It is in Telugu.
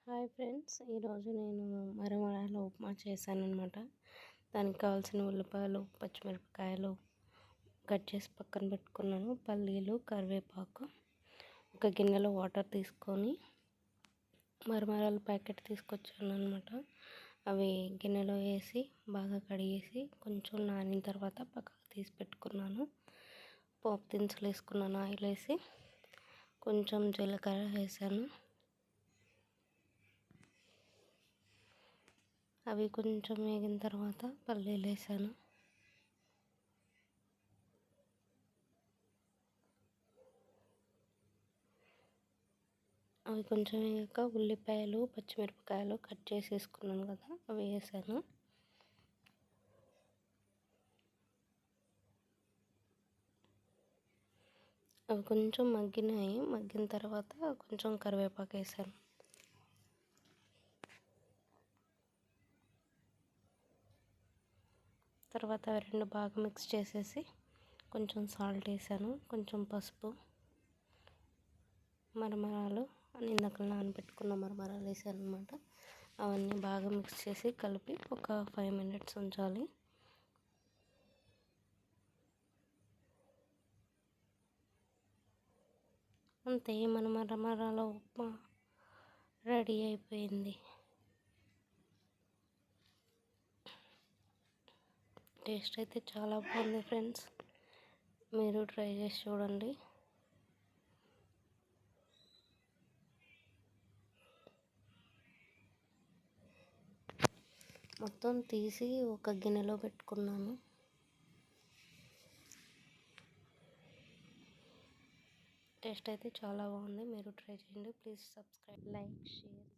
హాయ్ ఫ్రెండ్స్, ఈరోజు నేను మరమరాల ఉప్మా చేశానన్నమాట. దానికి కావాల్సిన ఉల్లిపాయలు, పచ్చిమిరపకాయలు కట్ చేసి పక్కన పెట్టుకున్నాను. పల్లీలు, కరివేపాకు, ఒక గిన్నెలో వాటర్ తీసుకొని మరమరాల ప్యాకెట్ తీసుకొచ్చాను అనమాట. అవి గిన్నెలో వేసి బాగా కడిగేసి కొంచెం నానిన తర్వాత పక్కకు తీసి పెట్టుకున్నాను. పోపు దినుసులు వేసుకున్నాను, ఆయిల్ వేసి కొంచెం జీలకర్ర వేసాను. అవి కొంచెం వేగిన తర్వాత పల్లీలు వేసాను. అవి కొంచెం వేగాక ఉల్లిపాయలు, పచ్చిమిరపకాయలు కట్ చేసి వేసుకున్నాను కదా, అవి వేసాను. అవి కొంచెం మగ్గినాయి. మగ్గిన తర్వాత కొంచెం కరివేపాకు వేసాను. తర్వాత అవి రెండు బాగా మిక్స్ చేసేసి కొంచెం సాల్ట్ వేసాను, కొంచెం పసుపు, మరమరాలు ఇందాక నానబెట్టుకున్న మరమరాలు వేసాను అనమాట. అవన్నీ బాగా మిక్స్ చేసి కలిపి ఒక 5 minutes ఉంచాలి. అంతే, మన మరమరాల ఉప్మా రెడీ అయిపోయింది. టేస్ట్ అయితే చాలా బాగుంది ఫ్రెండ్స్, మీరు ట్రై చేసి చూడండి. మొత్తం తీసి ఒక గిన్నెలో పెట్టుకున్నాను. టేస్ట్ అయితే చాలా బాగుంది, మీరు ట్రై చేయండి. Please subscribe, like, share.